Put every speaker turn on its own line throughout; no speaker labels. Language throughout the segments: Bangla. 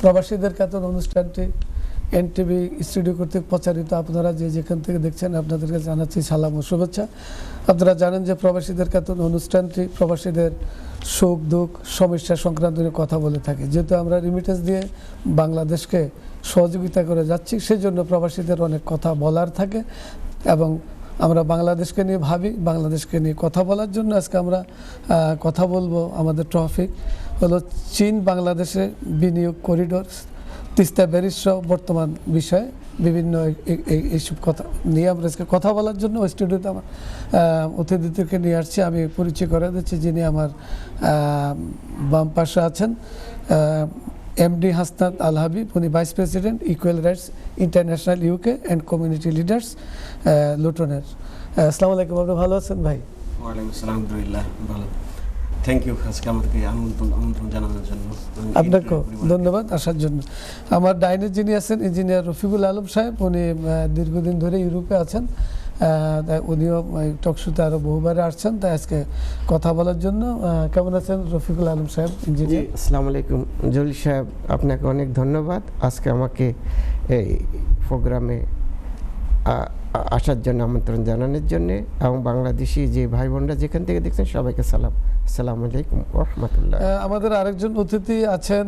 প্রবাসীদের কাতর অনুষ্ঠানটি এনটিভি স্টুডিও কর্তৃক প্রচারিত। আপনারা যে যেখান থেকে দেখছেন আপনাদেরকে জানাচ্ছি সালাম ও শুভেচ্ছা। আপনারা জানেন যে প্রবাসীদের কাতর অনুষ্ঠানটি প্রবাসীদের সুখ দুঃখ সমস্যা সংক্রান্ত নিয়ে কথা বলে থাকে। যেহেতু আমরা রিমিটেন্স দিয়ে বাংলাদেশকে সহযোগিতা করে যাচ্ছি, সেই জন্য প্রবাসীদের অনেক কথা বলার থাকে এবং আমরা বাংলাদেশকে নিয়ে ভাবি, বাংলাদেশকে নিয়ে কথা বলার জন্য আজকে আমরা কথা বলবো। আমাদের টপিক হলো চীন বাংলাদেশে বিনিয়োগ করিডোর, তিস্তা ব্যারিজ সহ বর্তমান বিষয়ে বিভিন্ন এইসব কথা নিয়ে আমরা আজকে কথা বলার জন্য স্টুডিওতে আমার অতিথিদেরকে নিয়ে আসছি। আমি পরিচয় করে দিচ্ছি, যিনি আমার বাম পাশে আছেন এমডি হাসনাত আল হাবিব, উনি vice president Equal Rights International UK and community leaders লুটনের। আসসালামু আলাইকুম, আপনি ভালো আছেন ভাই?
ওয়ালাইকুম আসসালাম, আলহামদুলিল্লাহ ভালো। থ্যাংক ইউ আজকে আমাদেরকে আমন্ত্রণ জানানোর জন্য।
আপনাকেও ধন্যবাদ আসার জন্য। আমার ডাইনে যিনি আছেন ইঞ্জিনিয়ার রফিকুল আলম সাহেব, উনি দীর্ঘদিন ধরে ইউরোপে আছেন। উনিও টকশোতে আরও বহুবারে আসছেন, তাই আজকে কথা বলার জন্য। কেমন আছেন রফিকুল আলম সাহেব ইঞ্জিনিয়ার?
আসসালামু আলাইকুম জলিল সাহেব, আপনাকে অনেক ধন্যবাদ আজকে আমাকে এই প্রোগ্রামে আসার জন্য, আমন্ত্রণ জানানোর জন্য, এবং বাংলাদেশি যে ভাই বোনরা যেখান থেকে দেখছেন সবাইকে সালাম। আসসালামু আলাইকুম ওয়া রাহমাতুল্লাহ।
আমাদের আরেকজন অতিথি আছেন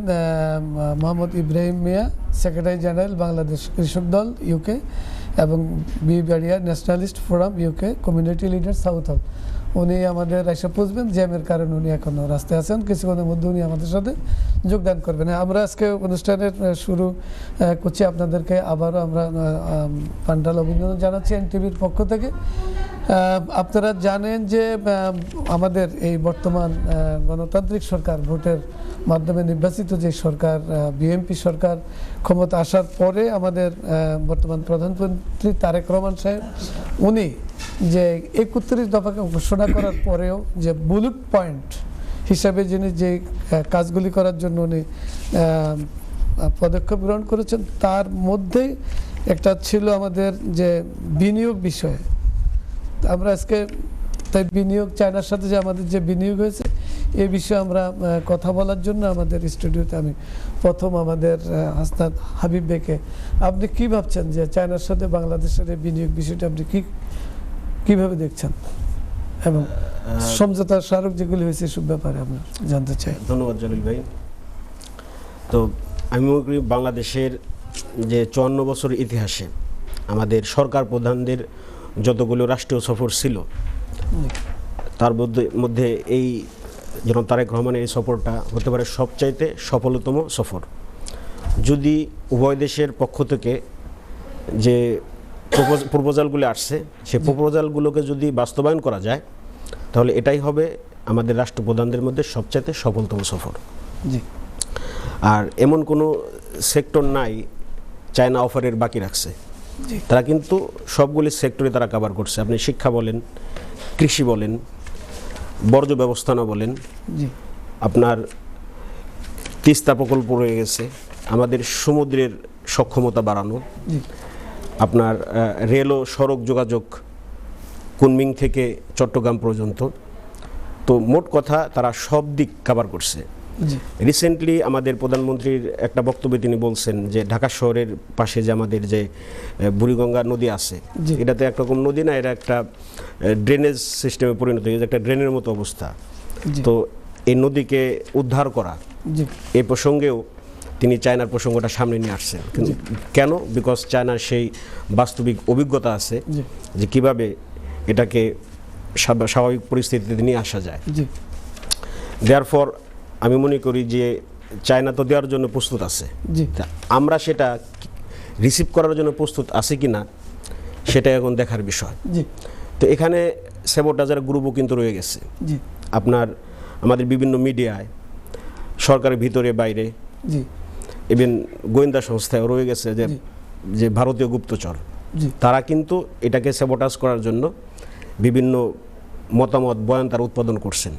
Mohammad Ibrahim Mia, secretary general Bangladesh Krishak Dal UK এবং Bibaria nationalist forum UK community leader Southall. উনি আমাদের এসে পৌঁছবেন, জ্যামের কারণে উনি এখনও রাস্তায় আছেন। কিছুক্ষণের মধ্যে উনি আমাদের সাথে যোগদান করবেন। আমরা আজকে অনুষ্ঠানের শুরু করছি। আপনাদেরকে আবারও আমরা পান্ডাল অভিনন্দন জানাচ্ছি এনটিভির পক্ষ থেকে। আপনারা জানেন যে আমাদের এই বর্তমান গণতান্ত্রিক সরকার, ভোটের মাধ্যমে নির্বাচিত যে সরকার, বিএনপি সরকার ক্ষমতা আসার পরে আমাদের বর্তমান প্রধানমন্ত্রী তারেক রহমান সাহেব, উনি যে 31 দফাকে ঘোষণা করার পরেও যে বুলেট পয়েন্ট হিসাবে যিনি যে কাজগুলি করার জন্য উনি পদক্ষেপ গ্রহণ করেছেন, তার মধ্যে একটা ছিল আমাদের যে বিনিয়োগ বিষয়ে। আমরা আজকে তাই বিনিয়োগ, চায়নার সাথে যে আমাদের যে বিনিয়োগ হয়েছে এই বিষয়ে আমরা কথা বলার জন্য আমাদের স্টুডিওতে আমি প্রথম আমাদের হাসনাত হাবিব বেকে, আপনি কি ভাবছেন যে চায়নার সাথে বাংলাদেশের এই বিনিয়োগ বিষয়টা আপনি কিভাবে দেখছেন এবং সমঝোতার স্মারক যেগুলি হয়েছে সব ব্যাপারে আমরা জানতে চাই।
ধন্যবাদ জলিল ভাই। তো আমি মনে করি বাংলাদেশের যে 54 বছর ইতিহাসে আমাদের সরকার প্রধানদের যতগুলো রাষ্ট্রীয় সফর ছিল, তার মধ্যে এই যেন তারেক রহমানের এই সফরটা হতে পারে সবচাইতে সফলতম সফর। যদি উভয় দেশের পক্ষ থেকে যে প্রপোজালগুলো আসছে, সেই প্রপোজালগুলোকে যদি বাস্তবায়ন করা যায়, তাহলে এটাই হবে আমাদের রাষ্ট্রপ্রধানদের মধ্যে সবচাইতে সফলতম সফর।
জি।
আর এমন কোনো সেক্টর নাই চায়না অফারের বাকি রাখছে। তারা কিন্তু সবগুলি সেক্টরে তারা কভার করছে। আপনি শিক্ষা বলেন, কৃষি বলেন, বর্জ্য ব্যবস্থাপনা বলেন, আপনার তিস্তা প্রকল্প রয়ে গেছে, আমাদের সমুদ্রের সক্ষমতা বাড়ানো, আপনার রেল ও সড়ক যোগাযোগ কুনমিং থেকে চট্টগ্রাম পর্যন্ত। তো মোট কথা তারা সব দিক কভার করছে। রিসেন্টলি আমাদের প্রধানমন্ত্রীর একটা বক্তব্যে তিনি বলছেন যে ঢাকা শহরের পাশে যে আমাদের যে বুড়িগঙ্গা নদী আছে, এটাতে একরকম নদী না, এটা একটা ড্রেনেজ সিস্টেমে পরিণত হয়েছে, একটা ড্রেনের মতো অবস্থা। তো এই নদীকে উদ্ধার করা, এই প্রসঙ্গেও তিনি চায়নার প্রসঙ্গটা সামনে নিয়ে আসছেন। কেন? বিকজ চায়নার সেই বাস্তবিক অভিজ্ঞতা আছে যে কিভাবে এটাকে স্বাভাবিক পরিস্থিতিতে নিয়ে আসা যায়। দেয়ারফর আমি মনে করি যে চায়না তো দেওয়ার জন্য প্রস্তুত আছে, আমরা সেটা রিসিভ করার জন্য প্রস্তুত আছি কি না সেটা এখন দেখার বিষয়। তো এখানে স্যাবোটাজের গ্রুপও কিন্তু রয়ে গেছে। আপনার আমাদের বিভিন্ন মিডিয়ায়, সরকারের ভিতরে বাইরে, ইভেন গোয়েন্দা সংস্থায় রয়ে গেছে যে ভারতীয় গুপ্তচর, তারা কিন্তু এটাকে স্যাবোটাজ করার জন্য বিভিন্ন মতামত বয়ান তারা উৎপাদন করছেন।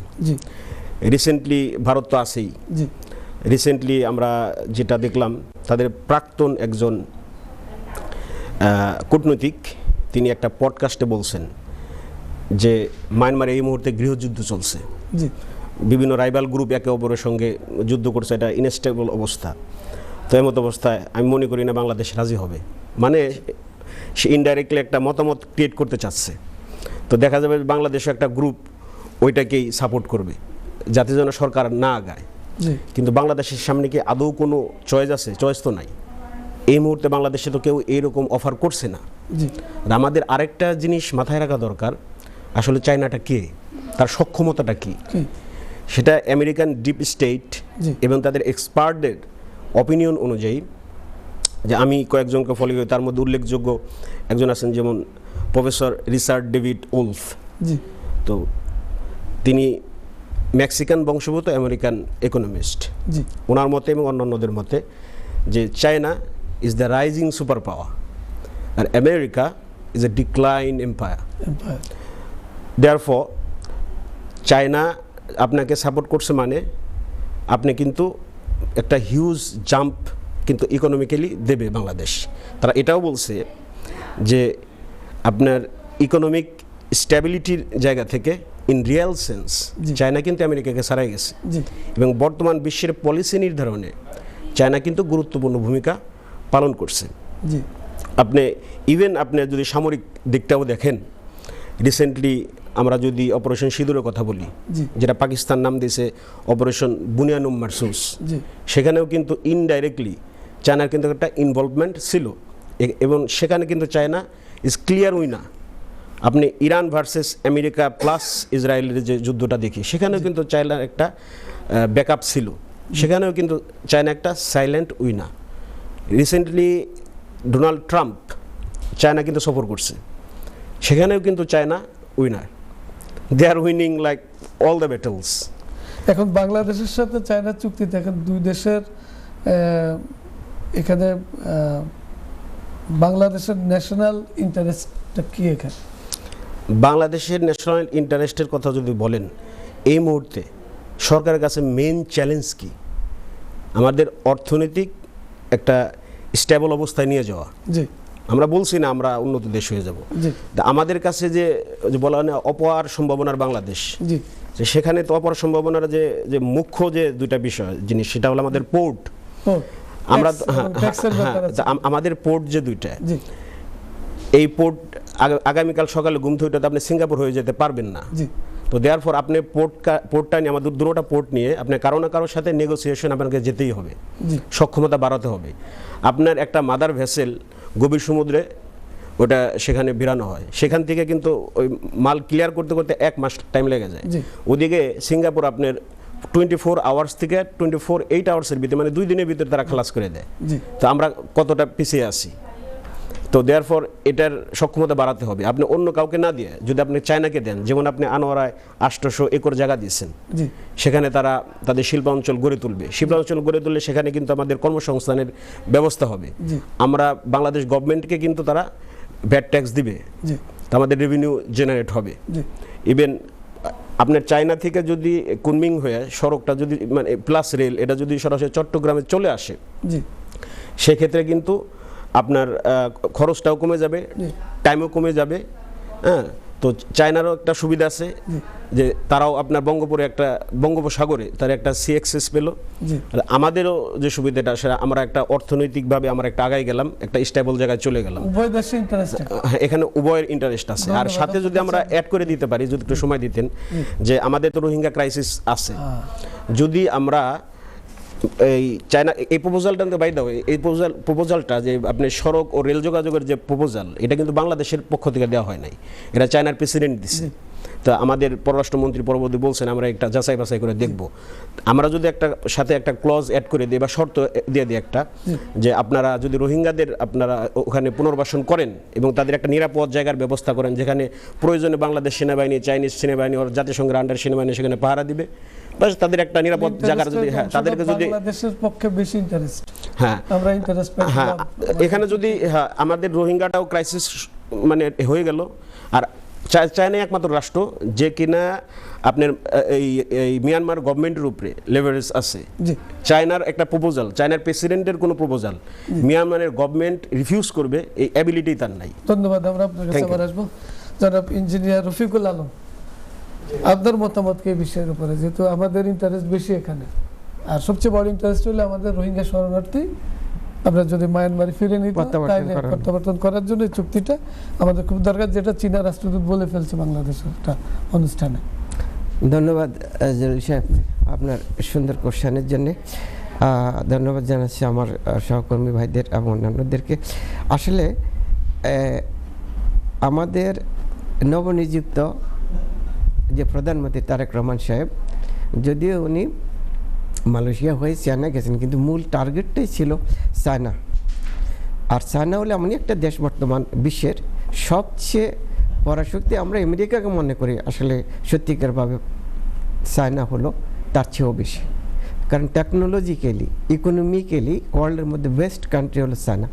রিসেন্টলি ভারত তো আছেই, রিসেন্টলি আমরা যেটা দেখলাম, তাদের প্রাক্তন একজন কূটনৈতিক তিনি একটা পডকাস্টে বলছেন যে মায়ানমারে এই মুহূর্তে গৃহযুদ্ধ চলছে, বিভিন্ন রাইভাল গ্রুপ একে অপরের সঙ্গে যুদ্ধ করছে, এটা ইনস্টেবল অবস্থা। তো এমত অবস্থায় আমি মনে করি না বাংলাদেশ রাজি হবে, মানে সে ইনডাইরেক্টলি একটা মতামত ক্রিয়েট করতে চাচ্ছে। তো দেখা যাবে বাংলাদেশে একটা গ্রুপ ওইটাকেই সাপোর্ট করবে যাতে যেন সরকার না আগায়। কিন্তু বাংলাদেশের সামনে কি আদৌ কোনো চয়েস আছে? চয়েস তো নাই এই মুহূর্তে। বাংলাদেশে তো কেউ এইরকম অফার করছে না। আর আমাদের আরেকটা জিনিস মাথায় রাখা দরকার, আসলে চায়নাটা কে, তার সক্ষমতাটা কি, সেটা আমেরিকান ডিপ স্টেট এবং তাদের এক্সপার্টদের অপিনিয়ন অনুযায়ী, যে আমি কয়েকজনকে ফলো করি, তার মধ্যে উল্লেখযোগ্য একজন আছেন যেমন প্রফেসর রিচার্ড ডেভিড উলফ। তো তিনি মেক্সিকান বংশোদ্ভূত আমেরিকান ইকোনমিস্ট। ওনার মতে এবং অন্যান্যদের মতে যে China is the rising super power আর America is a decline empire. Therefore China আপনাকে সাপোর্ট করছে মানে আপনি কিন্তু একটা হিউজ জাম্প কিন্তু ইকোনমিক্যালি দেবে বাংলাদেশ। তারা এটাও বলছে যে আপনার ইকোনমিক স্ট্যাবিলিটির জায়গা থেকে ইন রিয়েল সেন্স চায়না কিন্তু আমেরিকাকে ছাড়াই গেছে, এবং বর্তমান বিশ্বের পলিসি নির্ধারণে চায়না কিন্তু গুরুত্বপূর্ণ ভূমিকা পালন করছে। আপনি ইভেন আপনি যদি সামরিক দিকটাও দেখেন, রিসেন্টলি আমরা যদি অপারেশন সিঁদুরের কথা বলি, যেটা পাকিস্তান নাম দিয়েছে অপারেশন বুনিয়ানুম মারসুস, সেখানেও কিন্তু ইনডাইরেক্টলি চায়নার কিন্তু একটা ইনভলভমেন্ট ছিল, এবং সেখানে কিন্তু চায়না ইজ ক্লিয়ার উইনার। আপনি ইরান ভার্সেস আমেরিকা প্লাস ইসরায়েলের যে যুদ্ধটা দেখি, সেখানেও কিন্তু চায়নার একটা ব্যাকআপ ছিল, সেখানেও কিন্তু চায়না একটা silent winner. Recently Donald Trump China কিন্তু সফর করছে, সেখানেও কিন্তু China winner. They are winning like all the battles.
এখন বাংলাদেশের সাথে চায়না চুক্তিতে এখন দুই দেশের এখানে বাংলাদেশের ন্যাশনাল ইন্টারেস্টটা কি? এখানে
বাংলাদেশের ন্যাশনাল ইন্টারেস্টের কথা যদি বলেন, এই মুহূর্তে সরকারের কাছে মেইন চ্যালেঞ্জ কি? আমাদের অর্থনৈতিক একটা স্টেবল অবস্থায় নিয়ে যাওয়া। আমরা বলছি না আমরা উন্নত দেশ হয়ে যাব, আমাদের কাছে যে বলা হয় না অপার সম্ভাবনার বাংলাদেশ, যে সেখানে তো অপার সম্ভাবনার যে মুখ্য যে দুইটা বিষয় জিনিস, সেটা হলো আমাদের পোর্ট। আমরা আমাদের পোর্ট যে দুইটা, এই পোর্ট আগামীকাল সকালে ঘুম থেকে উঠে আপনি সিঙ্গাপুর হয়ে যেতে পারবেন না। তো দেয়ারফর আপনি পোর্টটা নিয়ে, আমাদের দুটোটা পোর্ট নিয়ে আপনি কারো না কারোর সাথে নেগোসিয়েশন আপনাকে যেতেই হবে, সক্ষমতা বাড়াতে হবে। আপনার একটা মাদার ভেসেল গভীর সমুদ্রে ওটা সেখানে ভিড়ানো হয়, সেখান থেকে কিন্তু ওই মাল ক্লিয়ার করতে করতে 1 মাস টাইম লেগে যায়। ওদিকে সিঙ্গাপুর আপনার 24 আওয়ার্স থেকে 8 আওয়ার্সের ভিতরে, মানে 2 দিনের ভিতরে তারা খালাস করে দেয়। তো আমরা কতটা পিছিয়ে আছি। তো দেয়ারফর এটার সক্ষমতা বাড়াতে হবে। আপনি অন্য কাউকে না দিয়ে যদি আপনি চায়নাকে দেন, যেমন আপনি আনোয়ারায় 800 একর জায়গা দিয়েছেন, সেখানে তারা তাদের শিল্পাঞ্চল গড়ে তুলবে। শিল্পাঞ্চল গড়ে তুললে সেখানে কিন্তু আমাদের কর্মসংস্থানের ব্যবস্থা হবে। আমরা বাংলাদেশ গভর্নমেন্টকে কিন্তু তারা ভ্যাট ট্যাক্স দিবে, আমাদের রেভিনিউ জেনারেট হবে। ইভেন আপনার চায়না থেকে যদি কুনমিং হয়ে সড়কটা যদি মানে প্লাস রেল এটা যদি সরাসরি চট্টগ্রামে চলে আসে, সেক্ষেত্রে কিন্তু আপনার খরচটাও কমে যাবে, টাইমও কমে যাবে। হ্যাঁ, তো চায়নারও একটা সুবিধা আছে যে তারাও আপনার বঙ্গোপসাগরে তার একটা সি অ্যাক্সেস পেল। আমাদেরও যে সুবিধাটা, সেটা আমরা একটা অর্থনৈতিকভাবে আমরা একটা আগায় গেলাম, একটা স্টেবল জায়গায় চলে গেলাম। এখানে উভয়ের ইন্টারেস্ট আছে। আর সাথে যদি আমরা অ্যাড করে দিতে পারি, যদি একটু সময় দিতেন, যে আমাদের তো রোহিঙ্গা ক্রাইসিস আছে, যদি আমরা এই চায়না এই প্রপোজালটা বাই দাও, এই প্রপোজালটা যে আপনি সড়ক ও রেল যোগাযোগের যে প্রপোজাল, এটা কিন্তু বাংলাদেশের পক্ষ থেকে দেওয়া হয় নাই, এটা চায়নার প্রেসিডেন্ট দিচ্ছে। তো আমাদের পররাষ্ট্রমন্ত্রী পরবর্তী বলছেন আমরা একটা যাচাই বাছাই করে দেখব। আমরা যদি একটা সাথে একটা ক্লজ অ্যাড করে দিই বা শর্ত দিয়ে দিই একটা, যে আপনারা যদি রোহিঙ্গাদের আপনারা ওখানে পুনর্বাসন করেন এবং তাদের একটা নিরাপদ জায়গার ব্যবস্থা করেন, যেখানে প্রয়োজনে বাংলাদেশ সেনাবাহিনী, চাইনিজ সেনাবাহিনী ওর জাতিসংঘের আন্ডার সেনাবাহিনী সেখানে পাহারা দিবে, বাস তাদের একটা নিরাপদ জায়গার যদি তাদেরকে যদি
বাংলাদেশের পক্ষে বেশি ইন্টারেস্ট,
আমরা ইন্টারেস্ট পাই, এখানে যদি আমাদের রোহিঙ্গাটাও ক্রাইসিস মানে হয়ে গেল। আর চায়না একমাত্র রাষ্ট্র যে কিনা আপনার এই মিয়ানমার গভর্নমেন্টের উপরে লেভারেজ আছে। চায়নার একটা প্রপোজাল, চায়নার প্রেসিডেন্টের কোনো প্রপোজাল মিয়ানমারের গভর্নমেন্ট রিফিউজ করবে, এই অ্যাবিলিটি তার নাই।
ধন্যবাদ। আমরা আপনার কাছে আবার আসবো। জনাব ইঞ্জিনিয়ার রফিকুল আলম, আপনার মতামত কি এই বিষয়ের উপরে? যেহেতু আমাদের ইন্টারেস্ট বেশি এখানে, আর সবচেয়ে বড় ইন্টারেস্ট হলো আমাদের রোহিঙ্গা শরণার্থী আমরা যদি মায়ানমারে ফিরে নিতে
প্রত্যাবর্তন
তাহলে
করার।
প্রত্যাবর্তন করার জন্য এই চুক্তিটা আমাদের খুব দরকার, যেটা চীনা রাষ্ট্রদূত বলে ফেলছে বাংলাদেশের একটা অনুষ্ঠানে।
ধন্যবাদ জলিল সাহেব আপনার সুন্দর কোশ্চেনের জন্যে। ধন্যবাদ জানাচ্ছি আমার সহকর্মী ভাইদের এবং অন্যান্যদেরকে। আসলে আমাদের নবনিযুক্ত যে প্রধানমন্ত্রী তারেক রহমান সাহেব, যদিও উনি মালয়েশিয়া হয়ে চায়না গেছেন, কিন্তু মূল টার্গেটটাই ছিল চায়না। আর চায়না হলে এমনই একটা দেশ বর্তমান বিশ্বের সবচেয়ে পরাশক্তি। আমরা আমেরিকাকে মনে করি, আসলে সত্যিকারভাবে চায়না হলো তার চেয়েও বেশি, কারণ টেকনোলজিক্যালি ইকোনমিক্যালি ওয়ার্ল্ডের মধ্যে বেস্ট কান্ট্রি হলো চায়না।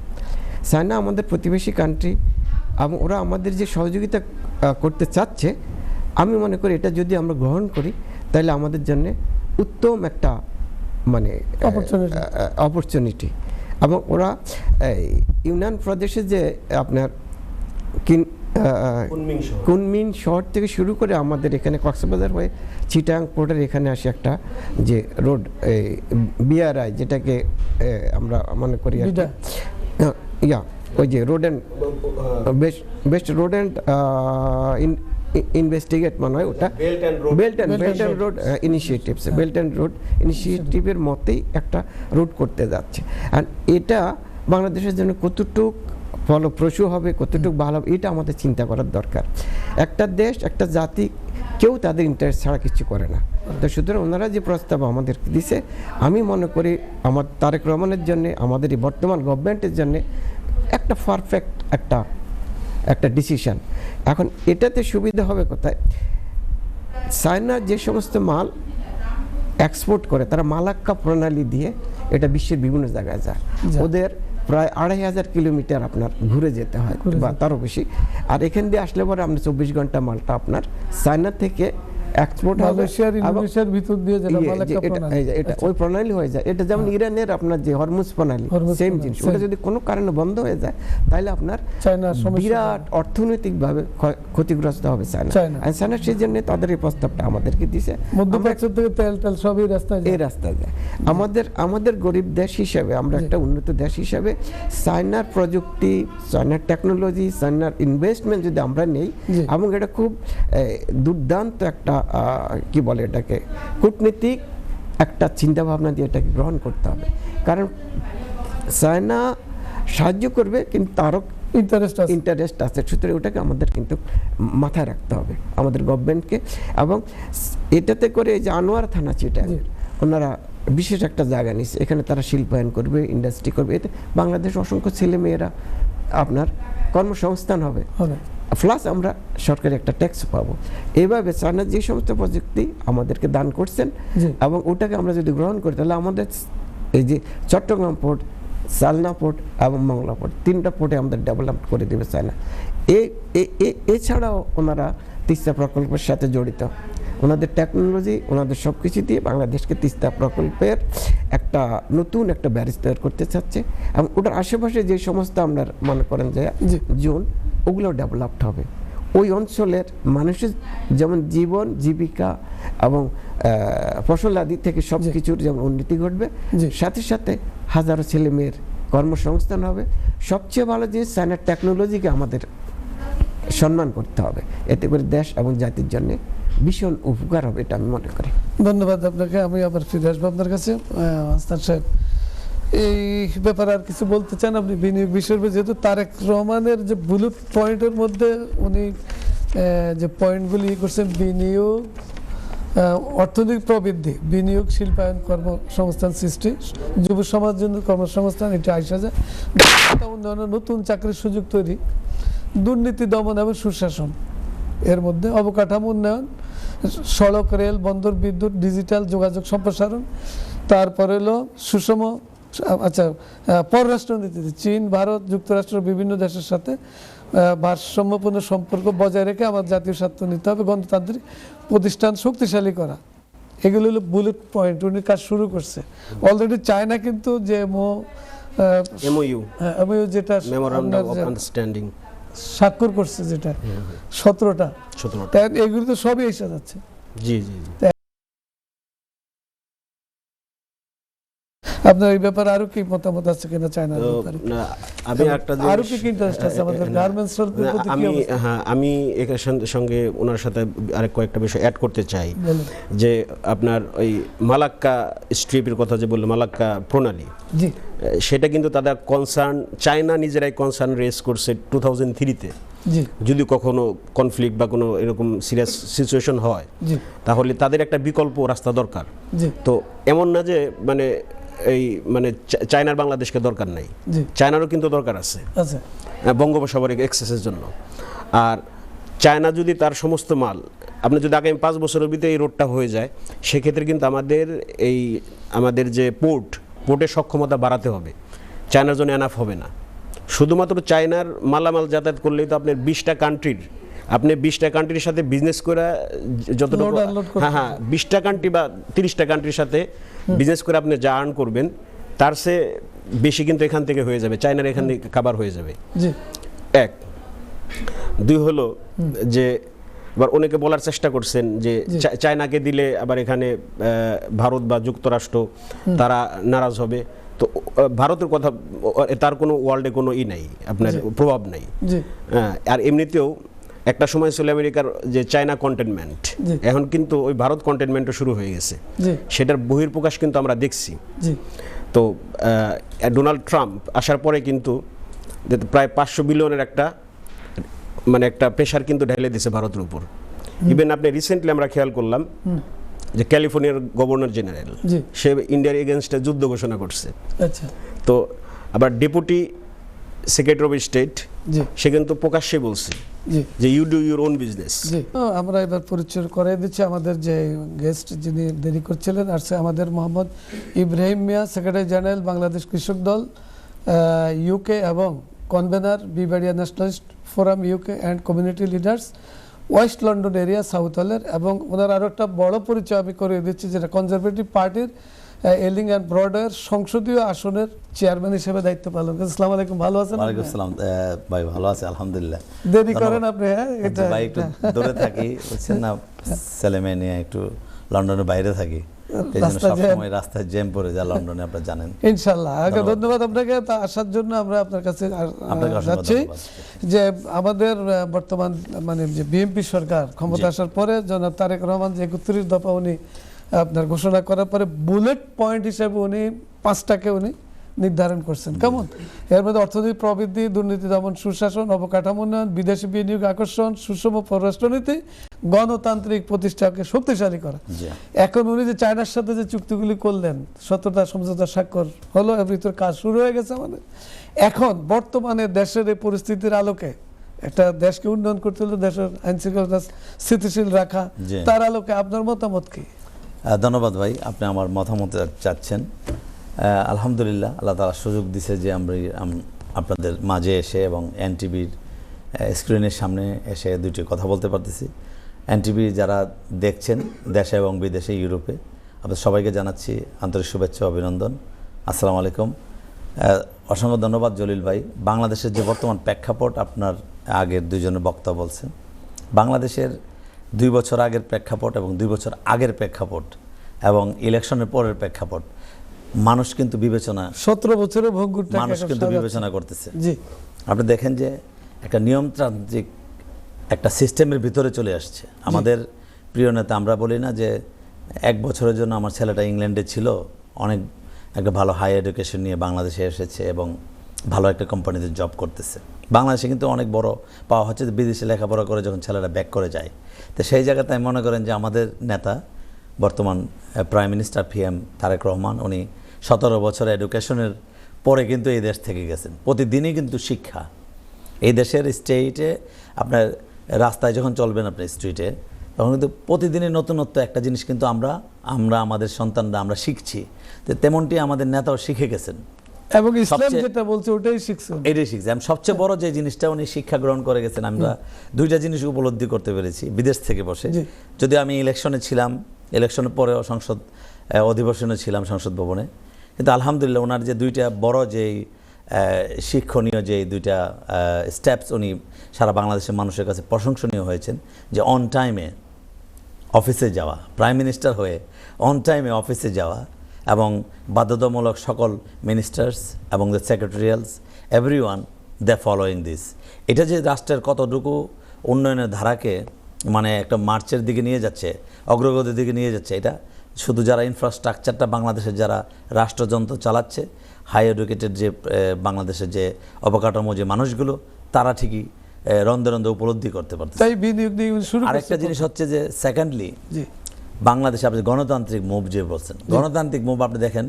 চায়না আমাদের প্রতিবেশী কান্ট্রি এবং ওরা আমাদের যে সহযোগিতা করতে চাচ্ছে, আমি মনে করি এটা যদি আমরা গ্রহণ করি তাহলে আমাদের জন্য উত্তম একটা মানে অপরচুনিটি। এবং ওরা ইউনান প্রদেশে যে আপনার কুনমিন শহর থেকে শুরু করে আমাদের এখানে কক্সবাজার হয়ে চিটাং পোর্টের এখানে আসে একটা যে রোড বিআরআই, যেটাকে আমরা মনে করি ইয়া ওই যে road and best road and investigate মনে হয় ওটা, belt and road initiatives, belt and road ইনিশিয়েটিভের মতেই একটা রোড করতে যাচ্ছে। আর এটা বাংলাদেশের জন্য কতটুক ফলপ্রসূ হবে, কতটুকু ভালো হবে, এটা আমাদের চিন্তা করার দরকার। একটা দেশ একটা জাতি কেউ তাদের ইন্টারেস্ট ছাড়া কিছু করে না। তো সুতরাং ওনারা যে প্রস্তাব আমাদের দিছে, আমি মনে করি আমার তারেক রহমানের জন্যে, আমাদের এই বর্তমান গভর্নমেন্টের জন্যে একটা পারফেক্ট একটা ডিসিশন। এখন এটাতে সুবিধা হবে কোথায়? চায়না যে সমস্ত মাল এক্সপোর্ট করে, তারা মালাক্কা প্রণালী দিয়ে এটা বিশ্বের বিভিন্ন জায়গায় যায়। ওদের প্রায় ২৫০০ কিলোমিটার আপনার ঘুরে যেতে হয় বা তারও বেশি। আর এখান দিয়ে আসলে পরে আপনার 24 ঘন্টা মালটা আপনার চায়না থেকে এক্সপোর্ট হবে,
ইন্দোনেশিয়ার ভিতর দিয়ে যেটা মালাক্কা প্রণালী,
এটা ওই প্রণালী হয়ে যায়। এটা যেমন ইরানের আপনার যে হরমুজ প্রণালী, সেম জিনিস। ওটা যদি কোনো কারণে বন্ধ হয়ে যায় তাহলে আপনার বিরাট অর্থনৈতিকভাবে ক্ষতিগ্রস্ত হবে চায়না। আর চায়না সেই জন্য তাদের এই প্রস্তাবটা আমাদেরকে দিছে।
মধ্যপ্রাচ্য থেকে তেল সবই
এই রাস্তায় যায়। আমাদের গরিব দেশ হিসেবে, আমরা একটা উন্নত দেশ হিসেবে চায়নার প্রযুক্তি, চায়নার টেকনোলজি, চায়নার ইনভেস্টমেন্ট যদি আমরা নেই, এবং এটা খুব দুর্দান্ত একটা কি বলে এটাকে, কূটনীতিক একটা চিন্তা ভাবনা দিয়ে এটাকে গ্রহণ করতে হবে। কারণ চায়না সাহায্য করবে, কিন্তু তারও ইন্টারেস্ট আছে। সুতরাং ওটাকে আমাদের কিন্তু মাথায় রাখতে হবে আমাদের গভর্নমেন্টকে। এবং এটাতে করে যে আনোয়ার থানা চিটা, ওনারা বিশেষ একটা জায়গা নিচ্ছে, এখানে তারা শিল্পায়ন করবে, ইন্ডাস্ট্রি করবে। এতে বাংলাদেশ অসংখ্য ছেলে মেয়েরা আপনার কর্মসংস্থান হবে, প্লাস আমরা সরকারি একটা ট্যাক্স পাবো। এইভাবে চায়নার যে সমস্ত প্রযুক্তি আমাদেরকে দান করছেন, এবং ওটাকে আমরা যদি গ্রহণ করি তাহলে আমাদের এই যে চট্টগ্রাম পোর্ট, চালনা পোর্ট এবং মংলা পোর্ট, 3টা পোর্টে আমাদের ডেভেলপ করে দেবে চায়না। এছাড়াও ওনারা তিস্তা প্রকল্পের সাথে জড়িত, ওনাদের টেকনোলজি, ওনাদের সব কিছু দিয়ে বাংলাদেশকে তিস্তা প্রকল্পের একটা নতুন একটা ব্যারিজ তৈরি করতে চাচ্ছে। এবং ওটার আশেপাশে যে সমস্ত আমরা মনে করেন যে জোন, ওগুলো ডেভেলপড হবে। ওই অঞ্চলের মানুষের যেমন জীবন জীবিকা এবং ফসলাদি থেকে সব কিছুর যেমন উন্নতি ঘটবে, সাথে সাথে হাজারো ছেলে মেয়ের কর্মসংস্থান হবে। সবচেয়ে ভালো জিনিস, চায়নার টেকনোলজিকে আমাদের সম্মান করতে হবে। এতে করে দেশ এবং জাতির জন্য ভীষণ উপকার হবে, এটা আমি মনে করি।
ধন্যবাদ আপনাকে। আমি আবার ফিরে আসবো আপনার কাছে। আস্তার সাহেব, এই ব্যাপারে আর কিছু বলতে চান আপনি বিনিয়োগ বিষয়ের? যেহেতু তারেক রহমানের যে বুলেট পয়েন্টের মধ্যে উনি যে পয়েন্টগুলি করছেন, বিনিয়োগ, অর্থনৈতিক প্রবৃদ্ধি, বিনিয়োগ, শিল্পায়ন, কর্মসংস্থান সৃষ্টি, যুব সমাজের জন্য কর্মসংস্থান, এটা আসা যায়, উন্নয়নের নতুন চাকরির সুযোগ তৈরি, দুর্নীতি দমন এবং সুশাসন, এর মধ্যে অবকাঠামো উন্নয়ন, সড়ক, রেল, বন্দর, বিদ্যুৎ, ডিজিটাল যোগাযোগ সম্প্রসারণ, তারপরে হলো সুষম পররাষ্ট্রনীতিতে চীন, ভারত, যুক্তরাষ্ট্র বিভিন্ন দেশের সাথে ভারসাম্যপূর্ণ সম্পর্ক বজায় রেখে আমার জাতীয় স্বার্থ নিতে হবে, গণতান্ত্রিক প্রতিষ্ঠান শক্তিশালী করা। এগুলো হলো বুলেট পয়েন্ট। উনি কাজ শুরু করছে অলরেডি। চায়না কিন্তু যে
এমওইউ
যেটা
মেমোরান্ডাম অফ আন্ডারস্ট্যান্ডিং
স্বাক্ষর করছে, যেটা 17টা, এগুলো তো সবই এসে যাচ্ছে।
জি।
আপনার এই ব্যাপারে আরো কি মতামত আছে কিনা চায়নার
তো,
ব্যাপারে?
না, আমি একটা
আরো
জিনিস-
কি ইন্টারেস্ট আছে আমাদের গার্মেন্টস শিল্পের
না,
প্রতি কি
আমি
অবস্থা?
আমি এখানে সঙ্গে ওনার সাথে আরেক কয়েকটা বিষয় অ্যাড করতে চাই
বলুন।
যে আপনার ওই মালাক্কা স্ট্রিপের কথা যে বললো, মালাক্কা প্রণালী,
জি
সেটা কিন্তু তাদের কনসার্ন, চায়না নিজেরাই কনসার্ন রেজ করছে 2003-তে।
জি
যদি কখনো কনফ্লিক্ট বা কোনো এরকম সিরিয়াস সিচুয়েশন হয়,
জি
তাহলে তাদের একটা বিকল্প রাস্তা দরকার।
জি
তো এমন না যে মানে এই মানে চায়নার বাংলাদেশকে দরকার নাই,
জি
চায়নারও কিন্তু দরকার আছে
আচ্ছা
বঙ্গোপসাগরের এক্সেসের জন্য। আর চায়না যদি তার সমস্ত মাল, আপনি যদি আগামী 5 বছরের ভিতরে এই রোডটা হয়ে যায়, সেক্ষেত্রে কিন্তু আমাদের যে পোর্টের সক্ষমতা বাড়াতে হবে। চায়নার জন্য এনাফ হবে না। শুধুমাত্র চায়নার মালামাল যাতায়াত করলেই তো আপনার 20টা কান্ট্রির সাথে বিজনেস করে যতটুকু,
Load unload করতে
হ্যাঁ 20টা কান্ট্রি বা 30টা কান্ট্রির সাথে বিজনেস করে আপনি যা আর্ন করবেন, তার চেয়ে বেশি কিন্তু এখান থেকে হয়ে যাবে, চায়নার এখান থেকে খাবার হয়ে যাবে।
জি
1 2 হলো যে আবার অনেকে বলার চেষ্টা করছেন যে চায়নাকে দিলে আবার এখানে ভারত বা যুক্তরাষ্ট্র তারা নারাজ হবে। তো ভারতের কথা, তার কোনো ওয়ার্ল্ডে কোনো নাই, আপনার প্রভাব নাই।
জি
আর এমনিতেও একটা সময় ছিল আমেরিকার যে চায়না কন্টেনমেন্ট,
জি।
এখন কিন্তু ওই ভারত কন্টেনমেন্টও শুরু হয়ে গেছে।
জি
সেটার বহিঃপ্রকাশ কিন্তু আমরা দেখছি।
জি
তো ডোনাল্ড ট্রাম্প আসার পরে কিন্তু প্রায় 500 বিলিয়নের একটা প্রেশার কিন্তু ঢেলে দিয়েছে ভারতের উপর। ইভেন আপনি রিসেন্টলি আমরা খেয়াল করলাম যে ক্যালিফোর্নিয়ার গভর্নর জেনারেল,
জি
সে ইন্ডিয়ার এগেনস্টে যুদ্ধ ঘোষণা করছে।
আচ্ছা
তো আবার ডেপুটি সেক্রেটারি অফ স্টেট,
জি
সে কিন্তু প্রকাশ্যে বলছে
জি
যে you do your own business.
জি আমরা এবার পরিচয় করে দিচ্ছি আমাদের যে গেস্ট যিনি দেরি করছিলেন, আর সে আমাদের Mohammad Ibrahim Mia, secretary general Bangladesh Krishak Dal UK এবং convener বিবাড়িয়া nationalist forum UK and community leaders West London area south হলের। এবং ওনার আরও একটা বড় পরিচয় আমি করে দিচ্ছি, যেটা কনজারভেটিভ পার্টির এলিং অ্যান্ড ব্রডের সংসদীয় আসনের চেয়ারম্যান হিসেবে দায়িত্ব পালন করেন। আসসালামু আলাইকুম, ভালো আছেন?
ওয়ালাইকুম আসসালাম ভাই, ভালো আছে আলহামদুলিল্লাহ।
দেরি করেন আপনি? হ্যাঁ এটা
ভাই একটু দূরে থাকি, বুঝছেন না, ছেলে মেয়ে নিয়ে একটু লন্ডনের বাইরে থাকি, এই জন্য সবসময় রাস্তায় জ্যাম পড়ে যায় লন্ডনে, আপনারা জানেন।
ইনশাল্লাহ আগে ধন্যবাদ আপনাকে তা আসার জন্য। আমরা আপনার কাছে
আপনাকে অসংখ্য
যাচ্ছি
ধন্যবাদ।
যে আমাদের বর্তমান মানে যে বিএনপি সরকার ক্ষমতা আসার পরে জনাব তারেক রহমান যে 31 দফা উনি আপনার ঘোষণা করার পরে বুলেট পয়েন্ট হিসেবে উনি 5টাকে উনি নির্ধারণ করছেন। কেমন? এর মধ্যে অর্থনৈতিক প্রবৃদ্ধি, দুর্নীতি দমন, সুশাসন, অবকাঠামো উন্নয়ন, বিদেশি বিনিয়োগ আকর্ষণ, সুষম পররাষ্ট্রনীতি, গণতান্ত্রিক প্রতিষ্ঠাকে শক্তিশালী করা।
জি।
এখন উনি যে চায়নার সাথে যে চুক্তিগুলি করলেন, 17টা সমঝোতা স্বাক্ষর হলো, এর ভিতর কাজ শুরু হয়ে গেছে আমাদের। এখন বর্তমানে দেশের এই পরিস্থিতির আলোকে একটা দেশকে উন্নয়ন করতে হলে দেশের আইন শৃঙ্খলা স্থিতিশীল রাখা,
জি।
তার আলোকে আপনার মতামত কি?
ধন্যবাদ ভাই, আপনি আমার মতামত চাচ্ছেন। আলহামদুলিল্লাহ, আল্লাহ তাআলা সুযোগ দিছে যে আমরা আপনাদের মাঝে এসে এবং এনটিভির স্ক্রিনের সামনে এসে দুইটি কথা বলতে পারতেছি। এনটিভি যারা দেখছেন দেশে এবং বিদেশে, ইউরোপে, আপনাদের সবাইকে জানাচ্ছি আন্তরিক শুভেচ্ছা, অভিনন্দন। আসসালামু আলাইকুম। অসংখ্য ধন্যবাদ জলিল ভাই। বাংলাদেশের যে বর্তমান প্রেক্ষাপট, আপনার আগের দুইজনের বক্তব্য বলছেন, বাংলাদেশের 2 বছর আগের প্রেক্ষাপট এবং 2 বছর আগের প্রেক্ষাপট এবং ইলেকশনের পরের প্রেক্ষাপট, মানুষ কিন্তু বিবেচনা,
17 বছরের ভঙ্গুরটা
মানুষ কিন্তু বিবেচনা করতেছে।
জি
আপনি দেখেন যে একটা নিয়মতান্ত্রিক একটা সিস্টেমের ভিতরে চলে আসছে। আমাদের প্রিয় নেতা, আমরা বলি না যে 1 বছরের জন্য আমার ছেলেটা ইংল্যান্ডে ছিল, অনেক একটা ভালো হাই এডুকেশন নিয়ে বাংলাদেশে এসেছে এবং ভালো একটা কোম্পানিতে জব করতেছে। বাংলাদেশে কিন্তু অনেক বড় পাওয়া হচ্ছে বিদেশে লেখাপড়া করে যখন ছেলেরা ব্যাক করে যায়। তো সেই জায়গাতে আমি মনে করেন যে আমাদের নেতা, বর্তমান prime minister PM Tarique Rahman, উনি 17 বছর এডুকেশনের পরে কিন্তু এই দেশ থেকে গেছেন। প্রতিদিনই কিন্তু শিক্ষা এই দেশের স্টেটে, আপনার রাস্তায় যখন চলবেন আপনি স্ট্রিটে, তখন কিন্তু প্রতিদিনই নতুনত্ব একটা জিনিস কিন্তু আমরা আমাদের সন্তানরা আমরা শিখছি। তো তেমনটি আমাদের নেতাও শিখে গেছেন
এবং ইসলাম যেটা বলছে ওটাই শিখছেন,
এটাই শিখছে। আমি সবচেয়ে বড় যে জিনিসটা উনি শিক্ষা গ্রহণ করে গেছেন, আমরা 2টা জিনিস উপলব্ধি করতে পেরেছি বিদেশ থেকে বসে। যদি আমি ইলেকশনে ছিলাম, ইলেকশনের পরেও সংসদ অধিবেশনে ছিলাম সংসদ ভবনে, কিন্তু আলহামদুলিল্লাহ ওনার যে 2টা বড় যেই শিক্ষণীয় যে 2টা স্টেপস উনি সারা বাংলাদেশের মানুষের কাছে প্রশংসনীয় হয়েছেন, যে অন টাইমে অফিসে যাওয়া, প্রাইম মিনিস্টার হয়ে অন টাইমে অফিসে যাওয়া এবং বাধ্যতামূলক সকল মিনিস্টার্স এবং the secretarials everyone they following this. এটা যে রাষ্ট্রের কতটুকু উন্নয়নের ধারাকে মানে একটা মার্চের দিকে নিয়ে যাচ্ছে, অগ্রগতির দিকে নিয়ে যাচ্ছে, এটা শুধু যারা ইনফ্রাস্ট্রাকচারটা বাংলাদেশের যারা রাষ্ট্রযন্ত্র চালাচ্ছে, হাই এডুকেটেড যে বাংলাদেশের যে অবকাঠামো যে মানুষগুলো, তারা ঠিকই রন্ধে রন্ধে উপলব্ধি করতে পারতেছে।
তাই বিনিয়োগ নিয়ে শুরু
আরেকটা জিনিস হচ্ছে যে সেকেন্ডলি
জি
বাংলাদেশে আপনি গণতান্ত্রিক মুভ যে বলছেন, গণতান্ত্রিক মুভ আপনি দেখেন,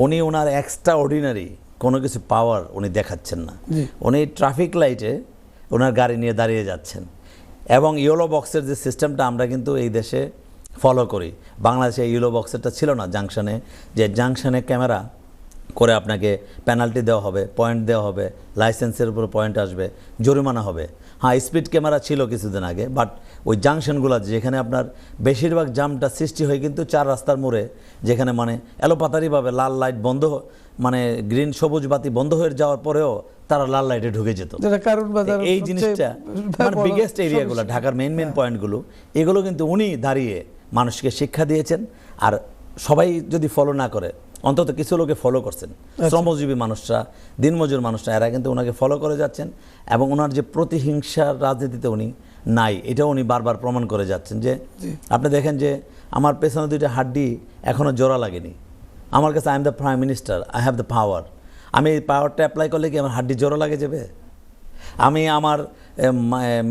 উনি ওনার এক্সট্রা অর্ডিনারি কোনো কিছু পাওয়ার উনি দেখাচ্ছেন না।
জি।
উনি ট্রাফিক লাইটে ওনার গাড়ি নিয়ে দাঁড়িয়ে যাচ্ছেন এবং ইয়েলো বক্সের যে সিস্টেমটা আমরা কিন্তু এই দেশে ফলো করি, বাংলাদেশে ইয়েলো বক্সেরটা ছিল না জাংশনে, যে জাংশনে ক্যামেরা করে আপনাকে পেনাল্টি দেওয়া হবে, পয়েন্ট দেওয়া হবে, লাইসেন্সের উপর পয়েন্ট আসবে, জরিমানা হবে। হ্যাঁ, স্পিড ক্যামেরা ছিল কিছুদিন আগে, বাট ওই জাংশনগুলো যেখানে আপনার বেশিরভাগ জামটা সৃষ্টি হয় কিন্তু চার রাস্তার মোড়ে, যেখানে মানে এলোপাতারিভাবে লাল লাইট বন্ধ, মানে গ্রিন সবুজ বাতি বন্ধ হয়ে যাওয়ার পরেও তারা লাল লাইটে ঢুকে যেত। এই জিনিসটা মানে বিগেস্ট এরিয়াগুলো, ঢাকার মেইন পয়েন্টগুলো, এগুলো কিন্তু উনি দাঁড়িয়ে মানুষকে শিক্ষা দিয়েছেন। আর সবাই যদি ফলো না করে, অন্তত কিছু লোকে ফলো করছেন, শ্রমজীবী মানুষরা, দিনমজুর মানুষরা, এরা কিন্তু ওনাকে ফলো করে যাচ্ছেন এবং ওনার যে প্রতিহিংসার রাজনীতিতে উনি নাই, এটাও উনি বারবার প্রমাণ করে যাচ্ছেন। যে আপনি দেখেন যে আমার পেছনে দুইটা হাড্ডি এখনও জোড়া লাগেনি, আমার কাছে I am the prime minister, I have the power. আমি এই পাওয়ারটা অ্যাপ্লাই করলে কি আমার হাড্ডি জোড়া লাগে যাবে? আমি আমার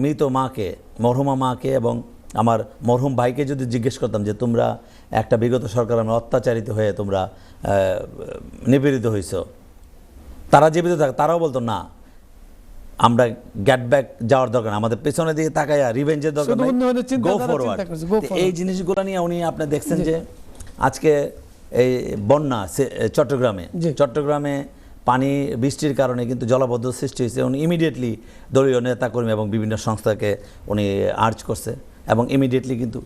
মৃত মাকে, মরহুমা মাকে এবং আমার মরহুম ভাইকে যদি জিজ্ঞেস করতাম যে তোমরা একটা বিগত সরকার আমরা অত্যাচারিত হয়ে তোমরা নিপীড়িত হয়েছ, তারা জীবিত থাকে, তারাও বলতো না, আমরা গেট ব্যাক যাওয়ার দরকার, আমাদের পেছনের দিকে তাকাইয়া রিভেঞ্জের দরকার নাই, গো ফরওয়ার্ড। এই জিনিসগুলো নিয়ে উনি আপনি দেখছেন যে আজকে এই বন্যা চট্টগ্রামে পানি বৃষ্টির কারণে কিন্তু জলাবদ্ধ সৃষ্টি হয়েছে। উনি ইমিডিয়েটলি দলীয় নেতাকর্মী এবং বিভিন্ন সংস্থাকে উনি আর্জ করছে এবং ইমিডিয়েটলি কিন্তু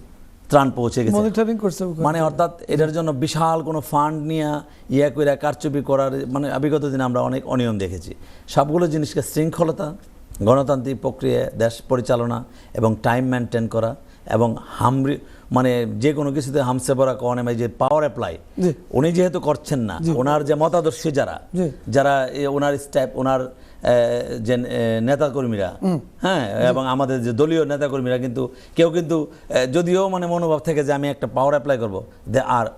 ত্রাণ পৌঁছে গেছে,
মনিটরিং করছে।
মানে অর্থাৎ এটার জন্য বিশাল কোনো ফান্ড নিয়ে করে কারচুপি করার মানে বিগত দিনে আমরা অনেক অনিয়ম দেখেছি। সবগুলো জিনিসকে শৃঙ্খলতা, গণতান্ত্রিক প্রক্রিয়ায় দেশ পরিচালনা এবং টাইম মেনটেন করা এবং মানে যে কোনো কিছুতে হামসে পড়া কনে যে পাওয়ার অ্যাপ্লাই উনি যেহেতু করছেন না, ওনার যে মতাদর্শী যারা ওনার স্টাফ, ওনার যে নেতাকর্মীরা, হ্যাঁ, এবং আমাদের যে দলীয় নেতাকর্মীরা কিন্তু কেউ কিন্তু যদিও মানে মনোভাব থেকে যে আমি একটা পাওয়ার অ্যাপ্লাই করবো,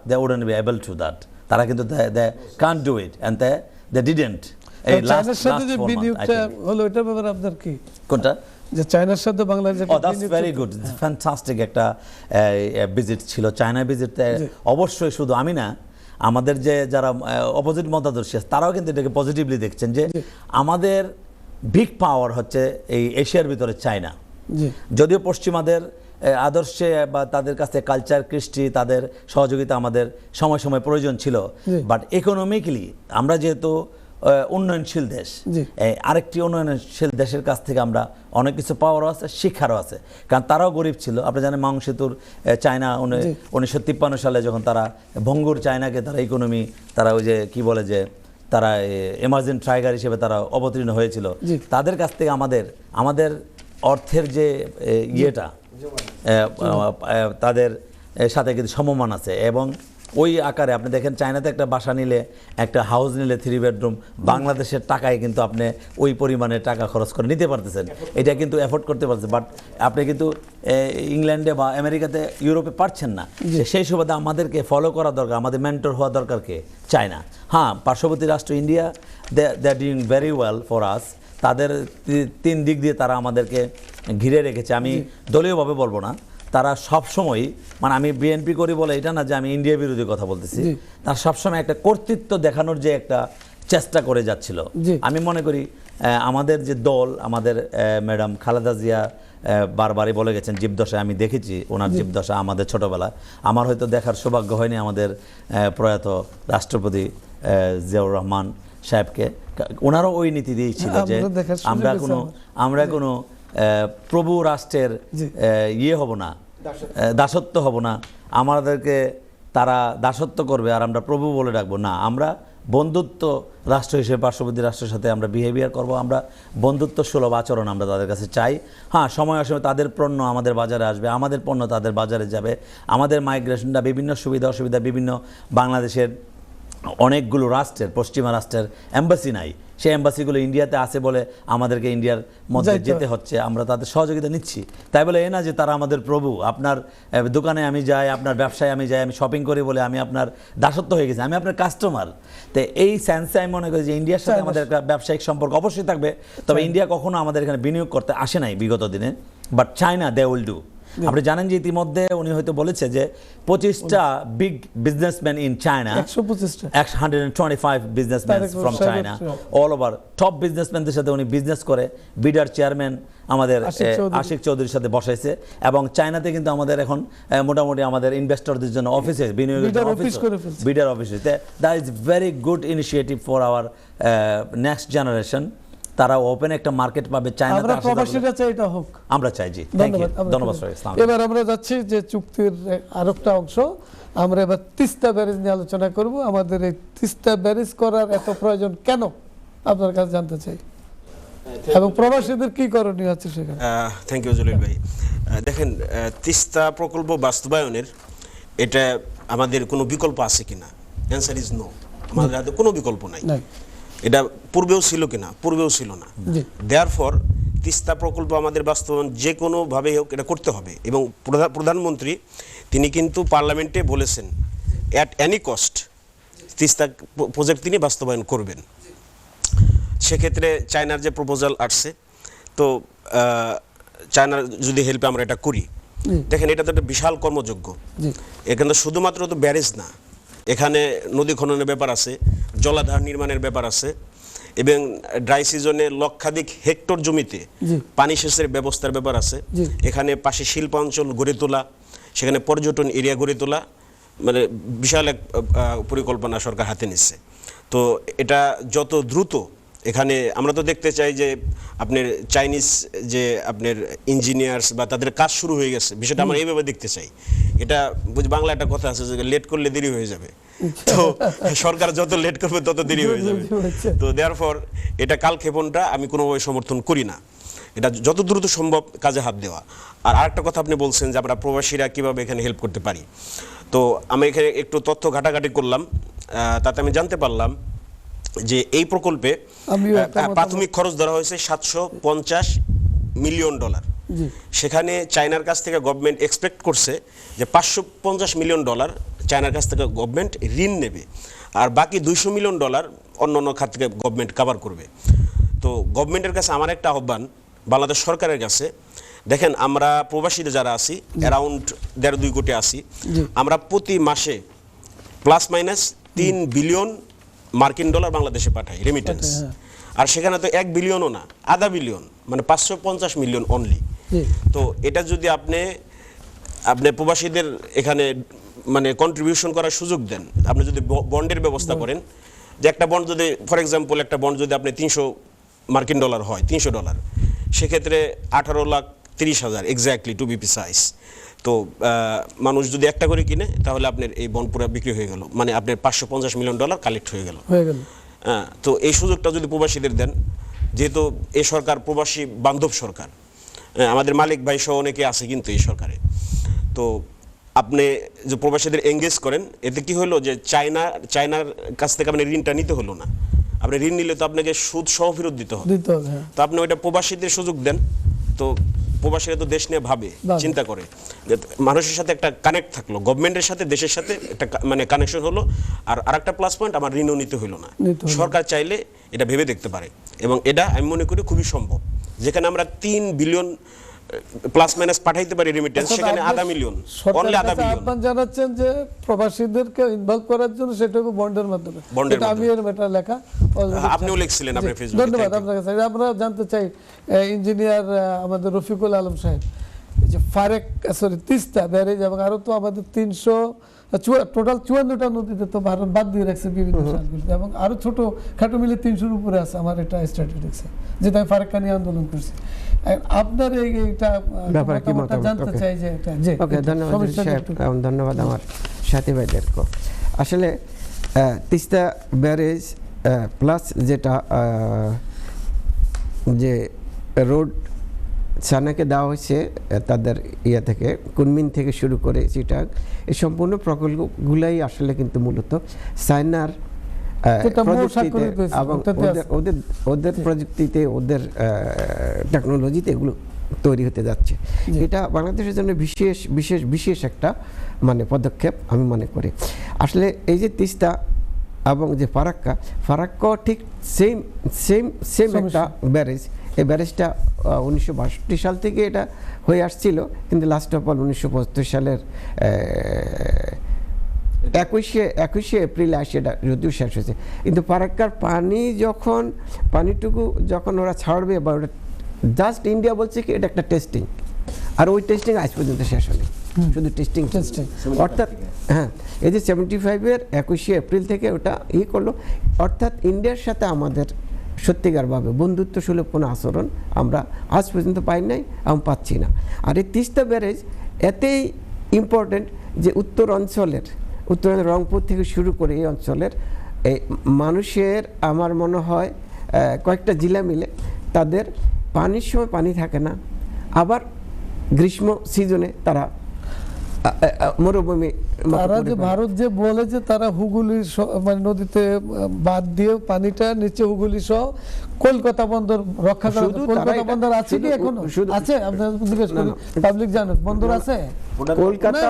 they wouldn't be able to that, তারা কিন্তু they can't do it and they didn't. এই
চায়নার সাথে যে বিনিয়োগটা হলো, এটার ব্যাপারে আপনার কি?
কোনটা?
যে চায়নার সাথে বাংলাদেশের
ভেরি গুড, ফ্যান্টাস্টিক একটা ভিজিট ছিল। চায়না ভিজিটে অবশ্যই শুধু আমি না, আমাদের যে যারা অপোজিট মতাদর্শী আছে তারাও কিন্তু এটাকে পজিটিভলি দেখছেন যে আমাদের বিগ পাওয়ার হচ্ছে এই এশিয়ার ভিতরে চায়না। যদিও পশ্চিমাদের আদর্শে বা তাদের কাছে কালচার, কৃষ্টি, তাদের সহযোগিতা আমাদের সময় সময় প্রয়োজন ছিল, বাট ইকোনমিক্যালি আমরা যেহেতু উন্নয়নশীল দেশ, আরেকটি উন্নয়নশীল দেশের কাছ থেকে আমরা অনেক কিছু পাওয়ারও আছে, শিক্ষারও আছে, কারণ তারাও গরিব ছিল। আপনি জানেন মাং সেতুর চায়না 1953 সালে যখন তারা ভঙ্গুর চায়নাকে তারা ইকোনমি, তারা ওই যে কি বলে যে তারা এমার্জেন্ট ট্রাইগার হিসেবে তারা অবতীর্ণ হয়েছিল, তাদের কাছ থেকে আমাদের অর্থের যে ইয়েটা তাদের সাথে কিন্তু সমমান আছে। এবং ওই আকারে আপনি দেখেন চায়নাতে একটা বাসা নিলে, একটা হাউস নিলে 3 বেডরুম, বাংলাদেশের টাকায় কিন্তু আপনি ওই পরিমাণে টাকা খরচ করে নিতে পারতেছেন, এটা কিন্তু এফোর্ড করতে পারছেন। বাট আপনি কিন্তু ইংল্যান্ডে বা আমেরিকাতে, ইউরোপে পারছেন না। সেই সুবাদে আমাদেরকে ফলো করা দরকার, আমাদের মেন্টর হওয়া দরকার কে? চায়না। হ্যাঁ, পার্শ্ববর্তী রাষ্ট্র India, they are doing very well for us. তাদের 3 দিক দিয়ে তারা আমাদেরকে ঘিরে রেখেছে। আমি দলীয়ভাবে বলবো না, তারা সবসময়, মানে আমি বিএনপি করি বলে এটা না যে আমি ইন্ডিয়া বিরোধী কথা বলতেছি, তারা সবসময় একটা কর্তৃত্ব দেখানোর যে একটা চেষ্টা করে যাচ্ছিল। আমি মনে করি আমাদের যে দল, আমাদের ম্যাডাম খালেদা জিয়া বারবারই বলে গেছেন জীবদশায়, আমি দেখেছি ওনার জীবদশা আমাদের ছোটবেলা, আমার হয়তো দেখার সৌভাগ্য হয়নি আমাদের প্রয়াত রাষ্ট্রপতি জিয়াউর রহমান সাহেবকে। ওনারও ওই নীতি দিয়েই ছিল যে আমরা কোনো প্রভু রাষ্ট্রের ইয়ে হব না, দাসত্ব হব না, আমাদেরকে তারা দাসত্ব করবে আর আমরা প্রভু বলে ডাকবো না, আমরা বন্ধুত্ব রাষ্ট্র হিসেবে পার্শ্ববর্তী রাষ্ট্রের সাথে আমরা বিহেভিয়ার করব, আমরা বন্ধুত্ব সুলভ আচরণ আমরা তাদের কাছে চাই। হ্যাঁ, সময় অসময় তাদের পণ্য আমাদের বাজারে আসবে, আমাদের পণ্য তাদের বাজারে যাবে, আমাদের মাইগ্রেশনটা বিভিন্ন সুবিধা অসুবিধা বিভিন্ন বাংলাদেশের অনেকগুলো রাষ্ট্রের, পশ্চিমা রাষ্ট্রের এম্বাসি নাই, সেই এম্বাসিগুলো ইন্ডিয়াতে আছে বলে আমাদেরকে ইন্ডিয়ার মধ্যে
যাইতে
যেতে হচ্ছে, আমরা তাদের সহযোগিতা নিচ্ছি। তাই বলে এ না যে তারা আমাদের প্রভু, আপনার দোকানে আমি যাই, আপনার ব্যবসায় আমি যাই, আমি শপিং করি বলে আমি আপনার দাসত্ব হয়ে গেছি, আমি আপনার কাস্টমার। তো এই সেন্সে আমি মনে করি যে ইন্ডিয়ার সাথে আমাদের একটা ব্যবসায়িক সম্পর্ক অবশ্যই থাকবে, তবে ইন্ডিয়া কখনো আমাদের এখানে বিনিয়োগ করতে আসে নাই বিগত দিনে, but China they will do. আপনি জানেন যে ইতিমধ্যে উনি হয়তো বলেছে যে 25টা big businessman in China, 125 businessman from China all over, top বিজনেসম্যানদের সাথে উনি বিজনেস করে বিডার চেয়ারম্যান আমাদের আশিক চৌধুরীর সাথে বসাইছে। এবং চায়নাতে কিন্তু আমাদের এখন মোটামুটি আমাদের ইনভেস্টরদের জন্য অফিসে, বিনিয়োগের বিডার অফিসে, that is very good initiative for our next generation. তারা ওপেন একটা মার্কেট পাবে চায়নাতে।
আমরা প্রবাসীরা চাই এটা হোক,
আমরা চাই। জি, থ্যাংক ইউ, ধন্যবাদ স্যার।
এবার আমরা যাচ্ছি যে চুক্তির আরেকটা অংশ, আমরা এবার তিস্তা ব্যারেজ নিয়ে আলোচনা করব। আমাদের এই তিস্তা ব্যারেজ করার এত প্রয়োজন কেন আপনার কাছে জানতে চাই, এবং প্রবাসীদের কি করণীয় আছে সেখানে।
থ্যাংক ইউ জলিল ভাই। দেখেন, তিস্তা প্রকল্প বাস্তবায়নের এটা আমাদের কোনো বিকল্প আছে কিনা, অ্যান্সার ইজ নো। আমাদের হাতে কোনো বিকল্প নাই। এটা পূর্বেও ছিল কিনা, পূর্বেও ছিল না। দেয়ারফর তিস্তা প্রকল্প আমাদের বাস্তবায়ন যে কোনোভাবে হোক এটা করতে হবে। এবং প্রধানমন্ত্রী তিনি কিন্তু পার্লামেন্টে বলেছেন at any cost Teesta project তিনি বাস্তবায়ন করবেন। সেক্ষেত্রে চায়নার যে প্রপোজাল আসছে, তো চায়নার যদি হেল্পে আমরা এটা করি, দেখেন এটা তো একটা বিশাল কর্মযোগ্য। এখানে তো শুধুমাত্র তো ব্যারেজ না, এখানে নদী খননের ব্যাপার আছে, জলাধার নির্মাণের ব্যাপার আছে, এবং ড্রাই সিজনে লক্ষাধিক হেক্টর জমিতে পানি সেচের ব্যবস্থার ব্যাপার আছে। এখানে পাশে শিল্পাঞ্চল গড়ে তোলা, সেখানে পর্যটন এরিয়া গড়ে তোলা, মানে বিশাল এক পরিকল্পনা সরকার হাতে নিচ্ছে। তো এটা যত দ্রুত এখানে আমরা তো দেখতে চাই যে আপনার চাইনিজ যে আপনার ইঞ্জিনিয়ার্স বা তাদের কাজ শুরু হয়ে গেছে, বিষয়টা আমরা এইভাবে দেখতে চাই। এটা বাংলা একটা কথা আছে যে লেট করলে দেরি হয়ে যাবে, তো সরকার যত লেট করবে তত দেরি হয়ে যাবে। তো দেয়ারফর এটা কালক্ষেপণটা আমি কোনোভাবে সমর্থন করি না, এটা যত দ্রুত সম্ভব কাজে হাত দেওয়া। আর আরেকটা কথা আপনি বলছেন যে আমরা প্রবাসীরা কীভাবে এখানে হেল্প করতে পারি, তো আমি এখানে একটু তথ্য ঘাটাঘাটি করলাম, তাতে আমি জানতে পারলাম যে এই প্রকল্পে প্রাথমিক খরচ ধরা হয়েছে $750 মিলিয়ন। সেখানে চায়নার কাছ থেকে গভর্নমেন্ট এক্সপেক্ট করছে যে $550 মিলিয়ন চায়নার কাছ থেকে গভর্নমেন্ট ঋণ নেবে, আর বাকি $200 মিলিয়ন অন্য অন্য খাত থেকে গভর্নমেন্ট কভার করবে। তো গভর্নমেন্টের কাছে আমার একটা আহ্বান, বাংলাদেশ সরকারের কাছে, দেখেন আমরা প্রবাসীরা যারা আছি অ্যারাউন্ড 1.5-2 কোটি আছি, আমরা প্রতি মাসে প্লাস মাইনাস $3 বিলিয়ন মার্কিন ডলার বাংলাদেশে পাঠাই রেমিটেন্স। আর সেখানে তো 1 বিলিয়নও না, আধা বিলিয়ন, মানে 550 মিলিয়ন অনলি। তো এটা যদি আপনি প্রবাসীদের এখানে মানে কন্ট্রিবিউশন করার সুযোগ দেন, আপনি যদি বন্ডের ব্যবস্থা করেন, যে একটা বন্ড যদি ফর এক্সাম্পল একটা বন্ড যদি আপনি $300 মার্কিন ডলার হয়, $300, সেক্ষেত্রে 18,30,000 এক্স্যাক্টলি টু বি প্রিসাইজ। তো মানুষ যদি একটা করে কিনে তাহলে আপনার এই বন্ড পুরো বিক্রি হয়ে গেল, মানে আপনার $550 মিলিয়ন কালেক্ট হয়ে গেল। তো এই সুযোগটা যদি প্রবাসীদের দেন, যেহেতু এই সরকার প্রবাসী বান্ধব সরকার, আমাদের মালিক ভাই সহ অনেকে আছে কিন্তু এই সরকারে, তো আপনি যে প্রবাসীদের এঙ্গেজ করেন, এতে কি হলো যে চায়নার কাছ থেকে আপনি ঋণটা নিতে হলো না, আপনি ঋণ নিলে তো আপনাকে সুদ সহ ফেরত দিতে হবে। তো আপনি ওইটা প্রবাসীদের সুযোগ দেন, তো প্রবাসীরা তো দেশ নিয়ে ভাবে, চিন্তা করে, মানুষের সাথে একটা কানেক্ট থাকলো, গভর্নমেন্টের সাথে দেশের সাথে একটা মানে কানেকশন হলো। আর আরেকটা প্লাস পয়েন্ট, আমার ঋণও নিতে হলো না। সরকার চাইলে এটা ভেবে দেখতে পারে, এবং এটা আমি মনে করি খুবই সম্ভব। যেখানে আমরা 3 বিলিয়ন প্লাস মাইনাস পাঠাইতে পারি রেমিটেন্স, সেখানে আধা মিলিয়ন, অনলি আধা বিলিয়ন।
আপনি জানাচ্ছেন যে প্রবাসীদেরকে ইনভলভ করার জন্য সেটা বন্ডের মাধ্যমে, এটা আমি এর মেটা লেখা,
আপনিও লিখছিলেন আপনার ফেসবুকে।
ধন্যবাদ আপনার কাছে। আমরা জানতে চাই ইঞ্জিনিয়ার আমাদের রফিকুল আলম সাহেব, যে তিস্তা ব্যারেজ এবং আরো তো আমাদের 300 টোটাল 54টা নদীতে তো ভারত বাদ দিয়ে রাখছে বিভিন্ন সালগুলিতে, এবং আরো ছোট খাটো মিলে 300-র উপরে আছে আমার এটা স্ট্যাটিস্টিক্সে, যেটা আমি ফারাক্কা নিয়ে আন্দোলন করছি। আপনার এইটা
ব্যাপারে কি মতামত
জানতে চাই যে এটা যে
ওকে, ধন্যবাদ সাহেব, ধন্যবাদ আমার সাথী ভাইদেরকে। আসলে তিস্তা ব্যারেজ প্লাস যেটা যে রোড চায়নাকে দেওয়া হয়েছে তাদের ইয়ে থেকে, কুনমিন থেকে শুরু করে চিটাগ, এই সম্পূর্ণ প্রকল্পগুলাই আসলে কিন্তু মূলত চায়নার
যেটা মূল
প্রযুক্তিতে
স্বাক্ষরিত হয়েছে,
এবং
ওটাতে আছে।
ওদের প্রযুক্তিতে, ওদের টেকনোলজিতে এগুলো তৈরি হতে যাচ্ছে। এটা বাংলাদেশের জন্য বিশেষ বিশেষ বিশেষ একটা মানে পদক্ষেপ আমি মনে করি। আসলে এই যে তিস্তা এবং যে ফারাক্কা ঠিক সেম সেম সেম একটা ব্যারেজ। এই ব্যারেজটা 1962 সাল থেকে এটা হয়ে আসছিল, কিন্তু লাস্ট অফ অল 1975 সালের 21শে এপ্রিলে আসে এটা যদিও শেষ হয়েছে। কিন্তু ফারাক্কার পানিটুকু যখন ওরা ছাড়বে, বা ওটা জাস্ট ইন্ডিয়া বলছে কি এটা একটা টেস্টিং, আর ওই টেস্টিং আজ পর্যন্ত শেষ হয়নি, শুধু টেস্টিং। অর্থাৎ হ্যাঁ, এই যে 75-এর 21শে এপ্রিল থেকে ওটা করলো, অর্থাৎ ইন্ডিয়ার সাথে আমাদের সত্যিকারভাবে বন্ধুত্ব সুলভ কোনো আচরণ আমরা আজ পর্যন্ত পাই নাই এবং পাচ্ছি না। আর এই তিস্তা ব্যারেজ এতেই ইম্পর্টেন্ট যে উত্তরাঞ্চলের রংপুর থেকে শুরু করে এই অঞ্চলের এই মানুষের আমার মনে হয় কয়েকটা জেলা মিলে তাদের পানির সময় পানি থাকে না, আবার গ্রীষ্ম সিজনে তারা মরুভূমি।
তারা যে ভারত যে বলে যে তারা হুগলি মানে নদীতে বাদ দিয়ে পানিটা নিচে হুগলি সহ কলকাতা বন্দর রক্ষা করা। কলকাতা বন্দর আছে কি এখনো? আছে? আপনারা জিজ্ঞেস করি, পাবলিক জানে বন্দর আছে?
কলকাতা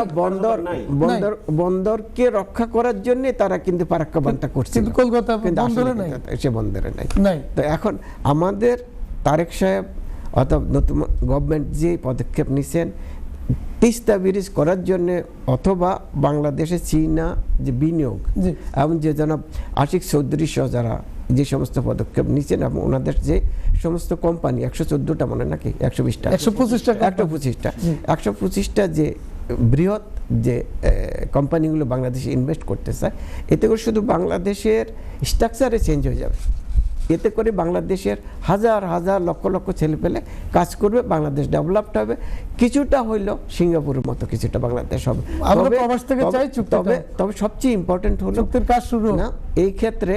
বন্দরকে রক্ষা করার জন্য তারা কিন্তু ফারাক্কা বাঁধটা করছে,
কিন্তু কলকাতা বন্দরে নাই,
সে বন্দরে নাই। তো এখন আমাদের তারেক সাহেব অথবা নতুন গভর্নমেন্ট যে পদক্ষেপ নিছেন তিস্তা ব্রিজ করার জন্য, অথবা বাংলাদেশে চীনা যে বিনিয়োগ এবং যে জনাব আশিক চৌধুরী সহ যারা যে সমস্ত পদক্ষেপ নিচ্ছেন, এবং ওনাদের যে সমস্ত কোম্পানি 114টা মনে নাকি 125টা যে বৃহৎ যে কোম্পানিগুলো বাংলাদেশে ইনভেস্ট করতে চায়, এতে করে শুধু বাংলাদেশের স্ট্রাকচারে চেঞ্জ হয়ে যাবে। এতে করে বাংলাদেশের হাজার হাজার লক্ষ লক্ষ ছেলে পেলে কাজ করবে, বাংলাদেশ ডেভেলপড হবে, কিছুটা হইল সিঙ্গাপুরের মতো কিছুটা বাংলাদেশ হবে। তবে সবচেয়ে ইম্পর্টেন্ট হলো
কাজ শুরু
না, এই ক্ষেত্রে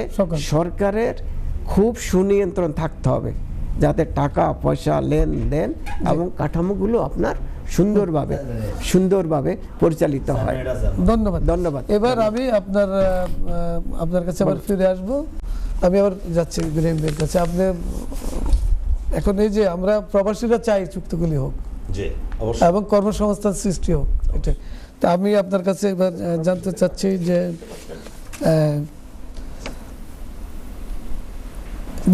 সরকারের খুব সুনিয়ন্ত্রণ থাকতে হবে, যাতে টাকা পয়সা লেনদেন এবং কাঠামোগুলো আপনার সুন্দরভাবে পরিচালিত হয়। ধন্যবাদ।
এবার আমি আপনার কাছে আবার ফিরে আসবো। আমি আবার যাচ্ছি ইব্রাহিম ভাইয়ের কাছে। আপনি এখন এই যে আমরা প্রবাসীরা চাই চুক্তিগুলি হোক এবং কর্মসংস্থান সৃষ্টি হোক, এটা তো আমি আপনার কাছে এবার জানতে চাচ্ছি যে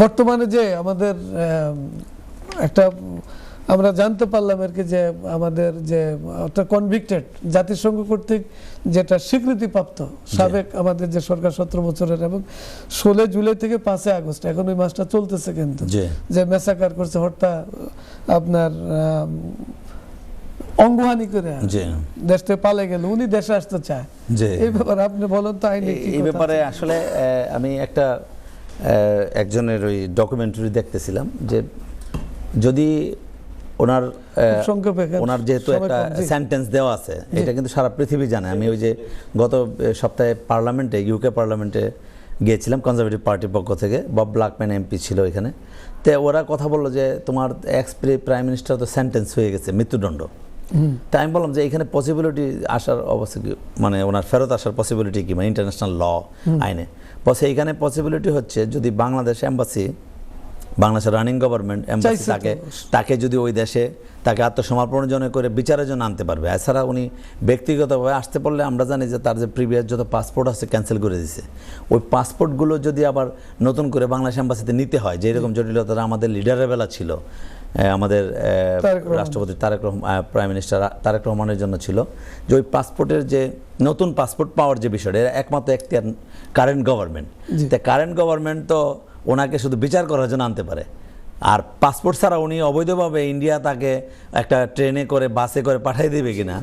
বর্তমানে যে আমাদের একটা আমরা জানতে পারলাম আর কি যে আমাদের যে কনভিক্টেড জাতিসংঘ কর্তৃক যেটা স্বীকৃতিপ্রাপ্ত সাবেক আমাদের যে সরকার 17 বছরের, এবং 16 জুলাই থেকে 5 আগস্ট এখন ওই মাসটা চলতেছে, কিন্তু যে মেসাকার করছে, হত্যা আপনার অঙ্গহানি করে দেশ থেকে পালে গেল, উনি দেশে আসতে চায়। এই ব্যাপারে আপনি বলেন তো আইনে
এই ব্যাপারে আসলে আমি একজনের ওই ডকুমেন্টারি দেখতেছিলাম যে যদি ওনার যেহেতু একটা সেন্টেন্স দেওয়া আছে, এটা কিন্তু সারা পৃথিবী জানে। আমি ওই যে গত সপ্তাহে ইউকে পার্লামেন্টে গিয়েছিলাম কনজারভেটিভ পার্টির পক্ষ থেকে, বব ব্ল্যাকম্যান এমপি ছিল এখানে। তো ওরা কথা বললো যে তোমার এক্স প্রাইম মিনিস্টার তো সেন্টেন্স হয়ে গেছে, মৃত্যুদণ্ড। তাই আমি বললাম যে এখানে পসিবিলিটি আসার অবস্থা কি, মানে ওনার ফেরত আসার পসিবিলিটি কি, মানে ইন্টারন্যাশনাল ল আইনে এইখানে পসিবিলিটি হচ্ছে যদি বাংলাদেশ এম্বাসি, বাংলাদেশের রানিং গভর্নমেন্ট এম্বাসি তাকে যদি ওই দেশে তাকে আত্মসমর্পণের জন্য করে বিচারের জন্য আনতে পারবে। এছাড়া উনি ব্যক্তিগতভাবে আসতে পারলে আমরা জানি যে তার যে প্রিভিয়াস যত পাসপোর্ট আছে ক্যান্সেল করে দিছে, ওই পাসপোর্টগুলো যদি আবার নতুন করে বাংলাদেশ এম্বাসিতে নিতে হয়, যে এরকম জটিলতা আমাদের লিডারের বেলা ছিল, আমাদের রাষ্ট্রপতি প্রাইম মিনিস্টার তারেক রহমানের জন্য ছিল, যে ওই পাসপোর্টের যে নতুন পাসপোর্ট পাওয়ার যে বিষয়টা, একমাত্র এখতিয়ার কারেন্ট গভর্নমেন্ট। কারেন্ট গভর্নমেন্ট তো ওনাকে শুধু বিচার করার জন্য আনতে পারে, আর পাসপোর্ট ছাড়া উনি অবৈধভাবে ইন্ডিয়া তাকে একটা ট্রেনে করে বাসে করে পাঠিয়ে দেবে কিনা,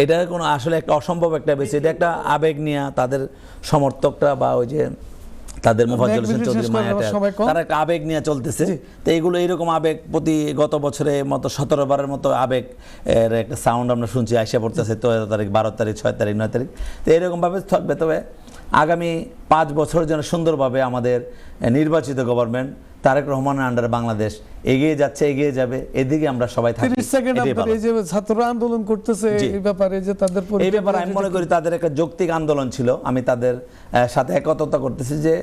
এটা কোনো আসলে একটা অসম্ভব একটা বিষয়। এটা একটা আবেগ নিয়ে তাদের সমর্থকরা বা ওই যে তাদের মোফাজ্জল হোসেন চৌধুরী মায়াটা তারা একটা আবেগ নিয়ে চলতেছে। তো এইগুলো এইরকম আবেগ প্রতি গত বছরের মতো 17 বারের মতো আবেগ এর একটা সাউন্ড আমরা শুনছি আইসা পড়তেছে 13 তারিখ, 12 তারিখ, 6 তারিখ, 9 তারিখ। তো এরকমভাবে থাকবে। তবে আগামী 5 বছরের জন্য সুন্দরভাবে আমাদের নির্বাচিত গভর্নমেন্ট তারেক রহমানের আন্ডারে বাংলাদেশ এগিয়ে যাচ্ছে, এগিয়ে যাবে, এদিকে আমরা সবাই থাকি।
30 সেকেন্ড
এটাই
আপনার
ভালো।
এই যে ছাত্ররা আন্দোলন করতেছে
জি।
এই ব্যাপারে যে তাদের
এই ব্যাপারে আমি মনে করি তাদের একটা যৌক্তিক আন্দোলন ছিল। আমি তাদের সাথে একতা করতেছি যে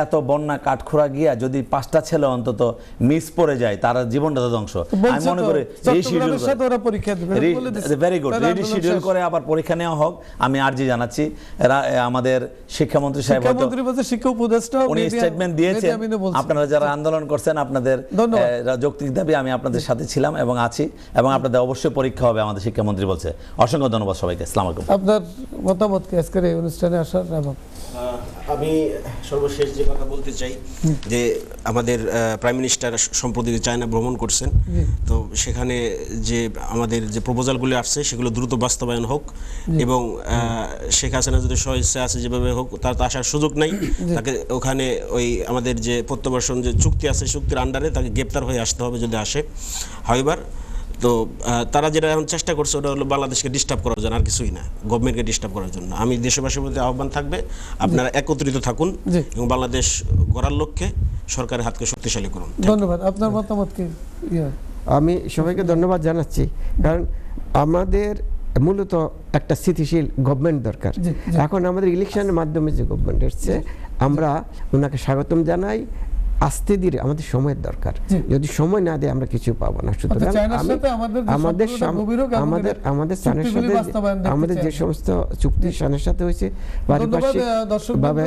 এত বন্যা কাঠখোরা গিয়া যদি 5টা ছেলে অন্তত মিস পড়ে যায়, তার জীবনটা তো ধ্বংস। আমি মনে করি
চট্টগ্রামের সাথে ওরা পরীক্ষা দিবে বলে দিছে।
ভেরি গুড, রিশিডিউল করে আবার পরীক্ষা নেওয়া হোক, আমি আর্জি জানাচ্ছি। আমাদের শিক্ষামন্ত্রী সাহেব হয়তো
শিক্ষামন্ত্রী বলছে শিক্ষা উপদেষ্টা
উনি স্টেটমেন্ট দিয়েছেন, আপনারা যারা আন্দোলন করছেন আপনাদের যৌক্তিক দাবি, আমি আপনাদের সাথে ছিলাম এবং আছি, এবং আপনাদের অবশ্যই পরীক্ষা হবে আমাদের শিক্ষামন্ত্রী বলছে। অসংখ্য ধন্যবাদ সবাইকে। আসসালামু আলাইকুম।
আপনার মতামত কি আজকের এই অনুষ্ঠানে আসার? এবং
আমি সর্বশেষ যে কথা বলতে চাই যে আমাদের প্রাইম মিনিস্টার সম্প্রতি চায়না ভ্রমণ করছেন, তো সেখানে যে আমাদের যে প্রপোজালগুলো আসছে সেগুলো দ্রুত বাস্তবায়ন হোক, এবং শেখ হাসিনা যদি স্বেচ্ছা আছে যেভাবে হোক, তার তো আসার সুযোগ নাই। তাকে ওখানে ওই আমাদের যে প্রত্যাবাসন যে চুক্তি আছে চুক্তির আন্ডারে তাকে গ্রেপ্তার হয়ে আসতে হবে যদি আসে। হাউএভার তো তারা যেটা এখন চেষ্টা করছে ওটা হলো বাংলাদেশকে ডিস্টার্ব করার জন্য, আর কিছুই না, গভর্নমেন্টকে ডিস্টার্ব করার জন্য। আমি দেশবাসীর প্রতি আহ্বান থাকবে আপনারা একত্রিত থাকুন এবং বাংলাদেশ গড়ার লক্ষ্যে সরকারের হাতকে শক্তিশালী করুন।
ধন্যবাদ। আপনার মতামত কি?
আমি সবাইকে ধন্যবাদ জানাচ্ছি, কারণ আমাদের মূলত একটা স্থিতিশীল গভর্নমেন্ট দরকার। এখন আমাদের ইলেকশনের মাধ্যমে যে গভর্নমেন্ট এসছে, আমরা ওনাকে স্বাগতম জানাই। আস্তে ধীরে আমাদের সময়ের দরকার, যদি সময় না দেয় আমরা কিছু পাবো না। সুতরাং আমাদের যে সমস্ত চুক্তি চায়নার সাথে হয়েছে পারিপার্শ্বিকভাবে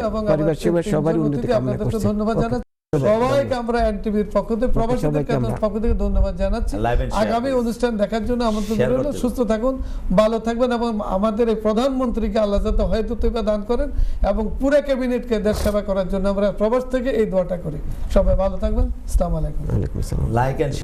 সবার উন্নতি কামনা করছি।
ধন্যবাদ জানাচ্ছি সবাইকে। আমরা এনটিভির পক্ষ থেকে প্রবাসীদের পক্ষ থেকে ধন্যবাদ জানাচ্ছি। আগামী অনুষ্ঠান দেখার জন্য আমন্ত্রণ রইল। সুস্থ থাকুন, ভালো থাকবেন, এবং আমাদের এই প্রধানমন্ত্রীকে আল্লাহ যাতে হয়তো দান করেন এবং পুরো ক্যাবিনেটকে দেশ সেবা করার জন্য আমরা প্রবাস থেকে এই দোয়াটা করি। সবাই ভালো থাকবেন। আসসালামু আলাইকুম।
ওয়ালাইকুম আসসালাম।
Like and